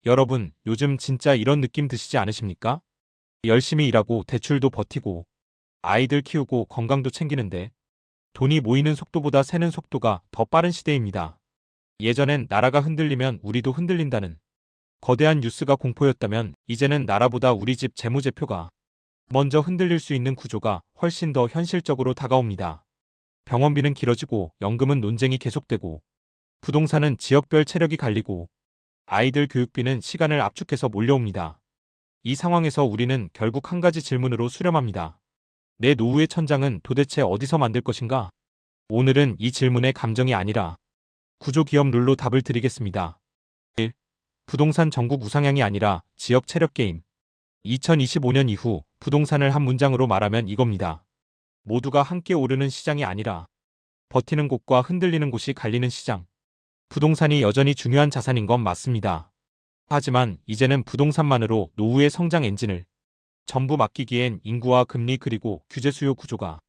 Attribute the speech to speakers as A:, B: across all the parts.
A: 여러분, 요즘 진짜 이런 느낌 드시지 않으십니까? 열심히 일하고 대출도 버티고 아이들 키우고 건강도 챙기는데 돈이 모이는 속도보다 새는 속도가 더 빠른 시대입니다. 예전엔 나라가 흔들리면 우리도 흔들린다는 거대한 뉴스가 공포였다면 이제는 나라보다 우리 집 재무제표가 먼저 흔들릴 수 있는 구조가 훨씬 더 현실적으로 다가옵니다. 병원비는 길어지고 연금은 논쟁이 계속되고 부동산은 지역별 체력이 갈리고 아이들 교육비는 시간을 압축해서 몰려옵니다. 이 상황에서 우리는 결국 한 가지 질문으로 수렴합니다. 내 노후의 천장은 도대체 어디서 만들 것인가? 오늘은 이 질문에 감정이 아니라 구조기업 룰로 답을 드리겠습니다. 1. 부동산 전국 우상향이 아니라 지역 체력 게임. 2025년 이후 부동산을 한 문장으로 말하면 이겁니다. 모두가 함께 오르는 시장이 아니라 버티는 곳과 흔들리는 곳이 갈리는 시장. 부동산이 여전히 중요한 자산인 건 맞습니다. 하지만 이제는 부동산만으로 노후의 성장 엔진을 전부 맡기기엔 인구와 금리 그리고 규제 수요 구조가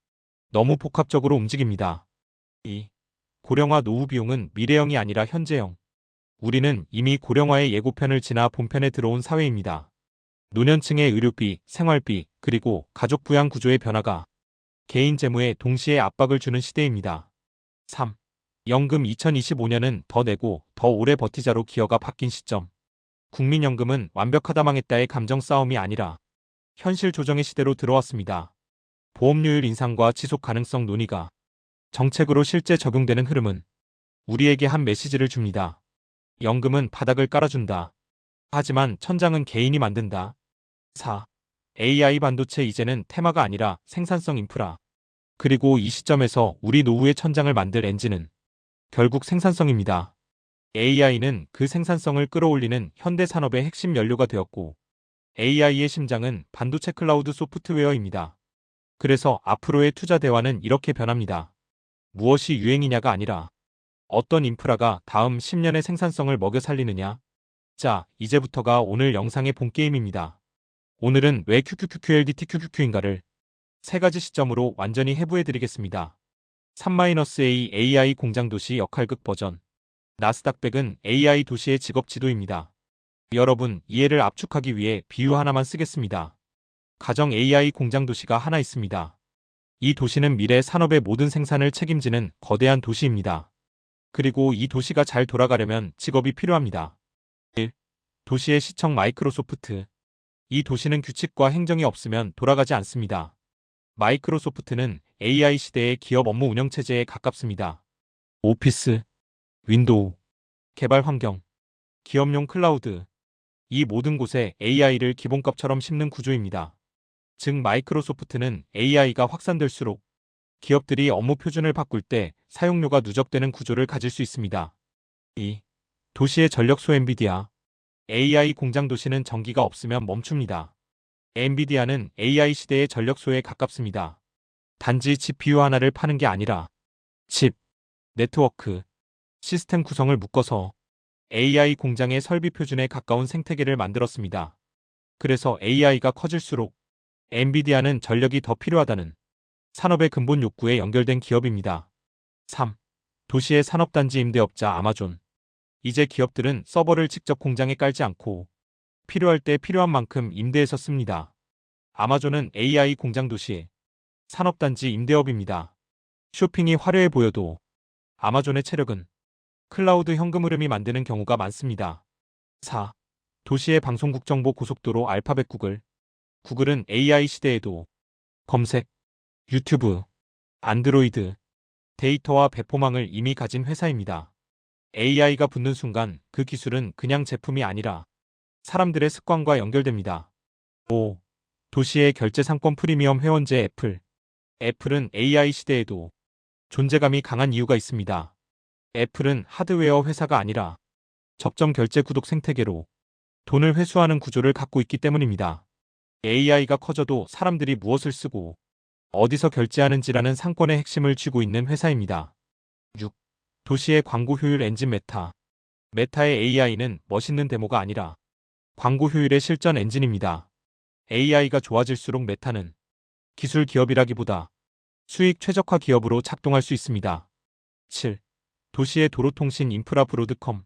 A: 너무 복합적으로 움직입니다. 2. 고령화 노후 비용은 미래형이 아니라 현재형. 우리는 이미 고령화의 예고편을 지나 본편에 들어온 사회입니다. 노년층의 의료비, 생활비, 그리고 가족 부양 구조의 변화가 개인 재무에 동시에 압박을 주는 시대입니다. 3. 연금 2025년은 더 내고 더 오래 버티자로 기어가 바뀐 시점. 국민연금은 완벽하다 망했다의 감정 싸움이 아니라 현실 조정의 시대로 들어왔습니다. 보험료율 인상과 지속 가능성 논의가 정책으로 실제 적용되는 흐름은 우리에게 한 메시지를 줍니다. 연금은 바닥을 깔아준다. 하지만 천장은 개인이 만든다. 4. AI 반도체 이제는 테마가 아니라 생산성 인프라. 그리고 이 시점에서 우리 노후의 천장을 만들 엔진은 결국 생산성입니다. AI는 그 생산성을 끌어올리는 현대 산업의 핵심 연료가 되었고 AI의 심장은 반도체 클라우드 소프트웨어입니다. 그래서 앞으로의 투자 대화는 이렇게 변합니다. 무엇이 유행이냐가 아니라 어떤 인프라가 다음 10년의 생산성을 먹여 살리느냐. 자, 이제부터가 오늘 영상의 본 게임입니다. 오늘은 왜 QQQQLDT QQQ인가를 세 가지 시점으로 완전히 해부해드리겠습니다. 3-A AI 공장 도시 역할극 버전. 나스닥백은 AI 도시의 직업 지도입니다. 여러분, 이해를 압축하기 위해 비유 하나만 쓰겠습니다. 가정 AI 공장 도시가 하나 있습니다. 이 도시는 미래 산업의 모든 생산을 책임지는 거대한 도시입니다. 그리고 이 도시가 잘 돌아가려면 직업이 필요합니다. 1. 도시의 시청 마이크로소프트. 이 도시는 규칙과 행정이 없으면 돌아가지 않습니다. 마이크로소프트는 AI 시대의 기업 업무 운영 체제에 가깝습니다. 오피스, 윈도우, 개발 환경, 기업용 클라우드. 이 모든 곳에 AI를 기본값처럼 심는 구조입니다. 즉 마이크로소프트는 AI가 확산될수록 기업들이 업무 표준을 바꿀 때 사용료가 누적되는 구조를 가질 수 있습니다. 2. 도시의 전력소 엔비디아. AI 공장 도시는 전기가 없으면 멈춥니다. 엔비디아는 AI 시대의 전력소에 가깝습니다. 단지 GPU 하나를 파는 게 아니라 칩, 네트워크, 시스템 구성을 묶어서 AI 공장의 설비 표준에 가까운 생태계를 만들었습니다. 그래서 AI가 커질수록 엔비디아는 전력이 더 필요하다는 산업의 근본 욕구에 연결된 기업입니다. 3. 도시의 산업단지 임대업자 아마존. 이제 기업들은 서버를 직접 공장에 깔지 않고 필요할 때 필요한 만큼 임대해서 씁니다. 아마존은 AI 공장 도시의 산업단지 임대업입니다. 쇼핑이 화려해 보여도 아마존의 체력은 클라우드 현금 흐름이 만드는 경우가 많습니다. 4. 도시의 방송국 정보 고속도로 알파벳 구글. 구글은 AI 시대에도 검색, 유튜브, 안드로이드, 데이터와 배포망을 이미 가진 회사입니다. AI가 붙는 순간 그 기술은 그냥 제품이 아니라 사람들의 습관과 연결됩니다. 5. 도시의 결제 상권 프리미엄 회원제 애플. 애플은 AI 시대에도 존재감이 강한 이유가 있습니다. 애플은 하드웨어 회사가 아니라 접점 결제 구독 생태계로 돈을 회수하는 구조를 갖고 있기 때문입니다. AI가 커져도 사람들이 무엇을 쓰고 어디서 결제하는지라는 상권의 핵심을 쥐고 있는 회사입니다. 6. 도시의 광고 효율 엔진 메타. 메타의 AI는 멋있는 데모가 아니라 광고 효율의 실전 엔진입니다. AI가 좋아질수록 메타는 기술 기업이라기보다 수익 최적화 기업으로 작동할 수 있습니다. 7. 도시의 도로통신 인프라 브로드컴.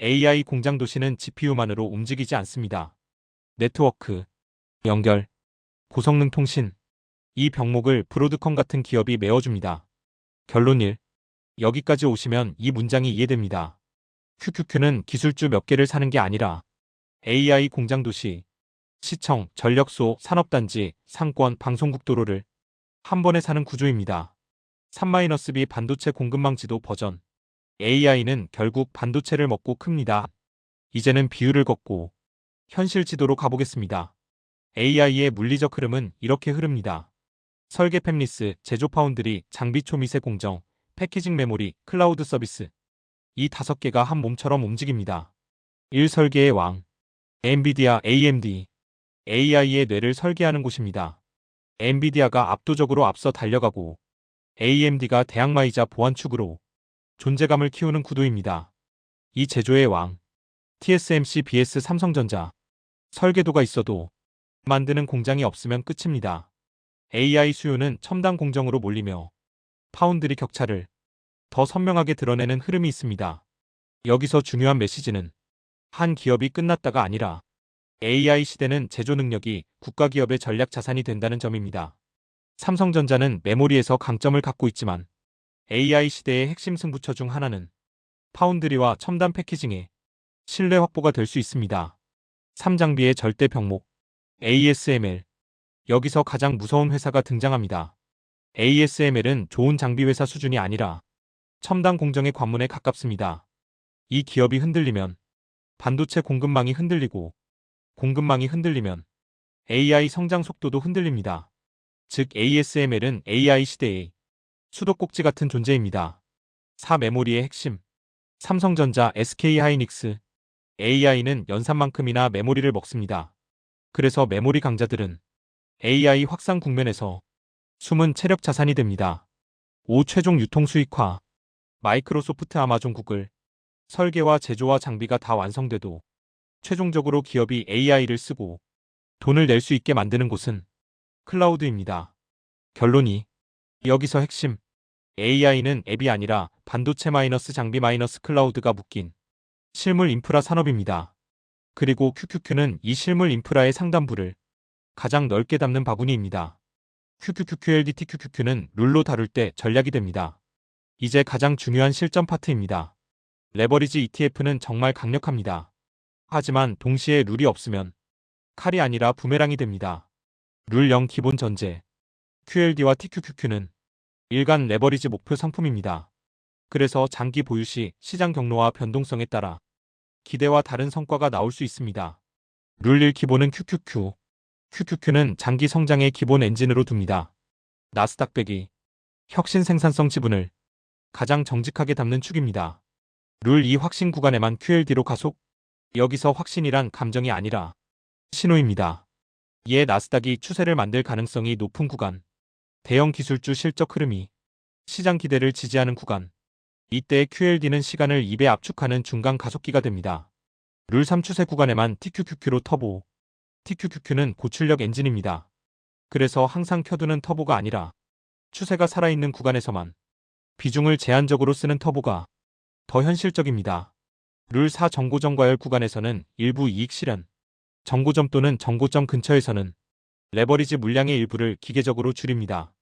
A: AI 공장 도시는 GPU만으로 움직이지 않습니다. 네트워크, 연결, 고성능 통신, 이 병목을 브로드컴 같은 기업이 메워줍니다. 결론 1. 여기까지 오시면 이 문장이 이해됩니다. QQQ는 기술주 몇 개를 사는 게 아니라 AI 공장 도시, 시청, 전력소, 산업단지, 상권, 방송국 도로를 한 번에 사는 구조입니다. 3-B 반도체 공급망 지도 버전. AI는 결국 반도체를 먹고 큽니다. 이제는 비율을 걷고 현실 지도로 가보겠습니다. AI의 물리적 흐름은 이렇게 흐릅니다. 설계 팹리스, 제조 파운드리, 장비 초미세 공정, 패키징 메모리, 클라우드 서비스. 이 5개가 한 몸처럼 움직입니다. 1. 설계의 왕. 엔비디아 AMD. AI의 뇌를 설계하는 곳입니다. 엔비디아가 압도적으로 앞서 달려가고 AMD가 대항마이자 보안축으로 존재감을 키우는 구도입니다. 이 제조의 왕. TSMC vs 삼성전자. 설계도가 있어도 만드는 공장이 없으면 끝입니다. AI 수요는 첨단 공정으로 몰리며 파운드리 격차를 더 선명하게 드러내는 흐름이 있습니다. 여기서 중요한 메시지는 한 기업이 끝났다가 아니라 AI 시대는 제조 능력이 국가기업의 전략 자산이 된다는 점입니다. 삼성전자는 메모리에서 강점을 갖고 있지만 AI 시대의 핵심 승부처 중 하나는 파운드리와 첨단 패키징의 신뢰 확보가 될 수 있습니다. 3장비의 절대 병목. ASML. 여기서 가장 무서운 회사가 등장합니다. ASML은 좋은 장비 회사 수준이 아니라 첨단 공정의 관문에 가깝습니다. 이 기업이 흔들리면 반도체 공급망이 흔들리고 공급망이 흔들리면 AI 성장 속도도 흔들립니다. 즉 ASML은 AI 시대의 수도꼭지 같은 존재입니다. 4. 메모리의 핵심. 삼성전자, SK하이닉스. AI는 연산만큼이나 메모리를 먹습니다. 그래서 메모리 강자들은 AI 확산 국면에서 숨은 체력 자산이 됩니다. 5. 최종 유통 수익화. 마이크로소프트, 아마존, 구글. 설계와 제조와 장비가 다 완성돼도 최종적으로 기업이 AI를 쓰고 돈을 낼 수 있게 만드는 곳은 클라우드입니다. 결론이 여기서 핵심. AI는 앱이 아니라 반도체 마이너스 장비 마이너스 클라우드가 묶인 실물 인프라 산업입니다. 그리고 QQQ는 이 실물 인프라의 상단부를 가장 넓게 담는 바구니입니다. QQQLDT QQQ는 룰로 다룰 때 전략이 됩니다. 이제 가장 중요한 실전 파트입니다. 레버리지 ETF는 정말 강력합니다. 하지만 동시에 룰이 없으면 칼이 아니라 부메랑이 됩니다. 룰 0 기본 전제. QLD와 TQQQ는 일간 레버리지 목표 상품입니다. 그래서 장기 보유 시 시장 경로와 변동성에 따라 기대와 다른 성과가 나올 수 있습니다. 룰 1 기본은 QQQ. QQQ는 장기 성장의 기본 엔진으로 둡니다. 나스닥 100이 혁신 생산성 지분을 가장 정직하게 담는 축입니다. 룰 2 확신 구간에만 QLD로 가속. 여기서 확신이란 감정이 아니라 신호입니다. 이에 나스닥이 추세를 만들 가능성이 높은 구간. 대형 기술주 실적 흐름이 시장 기대를 지지하는 구간. 이때 QLD는 시간을 2배 압축하는 중간 가속기가 됩니다. 룰 3 추세 구간에만 TQQQ로 터보. TQQQ는 고출력 엔진입니다. 그래서 항상 켜두는 터보가 아니라 추세가 살아있는 구간에서만 비중을 제한적으로 쓰는 터보가 더 현실적입니다. 룰 4 정고점 과열 구간에서는 일부 이익 실현. 정고점 또는 정고점 근처에서는 레버리지 물량의 일부를 기계적으로 줄입니다.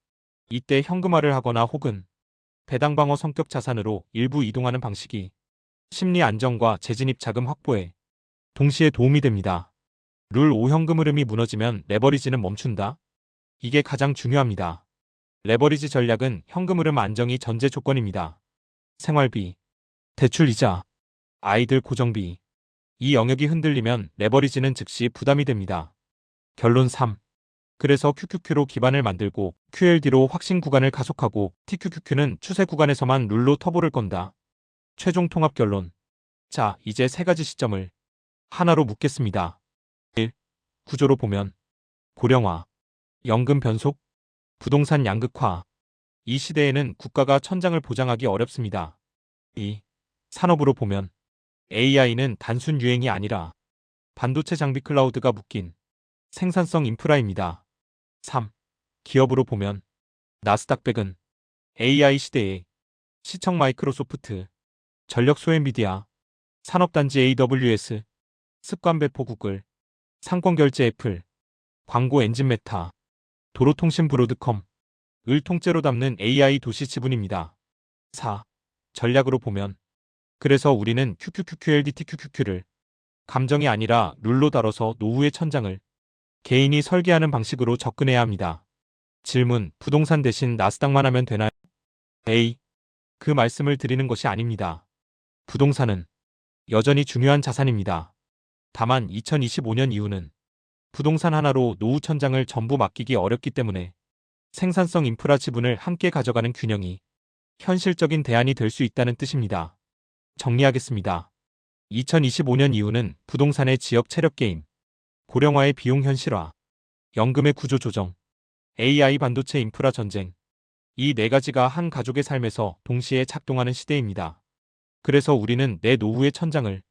A: 이때 현금화를 하거나 혹은 배당 방어 성격 자산으로 일부 이동하는 방식이 심리 안정과 재진입 자금 확보에 동시에 도움이 됩니다. 룰 5 현금 흐름이 무너지면 레버리지는 멈춘다. 이게 가장 중요합니다. 레버리지 전략은 현금 흐름 안정이 전제 조건입니다. 생활비, 대출 이자, 아이들 고정비. 이 영역이 흔들리면 레버리지는 즉시 부담이 됩니다. 결론 3. 그래서 QQQ로 기반을 만들고 QLD로 확신 구간을 가속하고 TQQQ는 추세 구간에서만 룰로 터보를 건다. 최종 통합 결론. 자, 이제 3가지 시점을 하나로 묶겠습니다. 1. 구조로 보면 고령화, 연금 변속, 부동산 양극화. 이 시대에는 국가가 천장을 보장하기 어렵습니다. 2. 산업으로 보면 AI는 단순 유행이 아니라 반도체 장비 클라우드가 묶인 생산성 인프라입니다. 3. 기업으로 보면 나스닥 100은 AI 시대에 시청 마이크로소프트, 전력소 엔비디아, 산업단지 AWS, 습관배포 구글, 상권결제 애플, 광고 엔진 메타, 도로통신 브로드컴, 을 통째로 담는 AI 도시 지분입니다. 4. 전략으로 보면 그래서 우리는 QQQQLDTQQQ를 감정이 아니라 룰로 다뤄서 노후의 천장을 개인이 설계하는 방식으로 접근해야 합니다. 질문, 부동산 대신 나스닥만 하면 되나요? A. 그 말씀을 드리는 것이 아닙니다. 부동산은 여전히 중요한 자산입니다. 다만 2025년 이후는 부동산 하나로 노후 천장을 전부 맡기기 어렵기 때문에 생산성 인프라 지분을 함께 가져가는 균형이 현실적인 대안이 될 수 있다는 뜻입니다. 정리하겠습니다. 2025년 이후는 부동산의 지역 체력 게임, 고령화의 비용 현실화, 연금의 구조 조정, AI 반도체 인프라 전쟁, 이 네 가지가 한 가족의 삶에서 동시에 작동하는 시대입니다. 그래서 우리는 내 노후의 천장을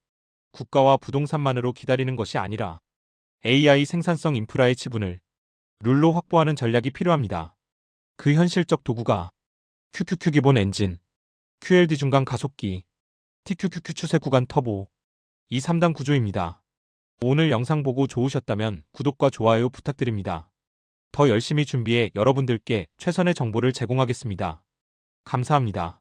A: 국가와 부동산만으로 기다리는 것이 아니라 AI 생산성 인프라의 지분을 룰로 확보하는 전략이 필요합니다. 그 현실적 도구가 QQQ 기본 엔진, QLD 중간 가속기, TQQQ 추세 구간 터보, 이 3단 구조입니다. 오늘 영상 보고 좋으셨다면 구독과 좋아요 부탁드립니다. 더 열심히 준비해 여러분들께 최선의 정보를 제공하겠습니다. 감사합니다.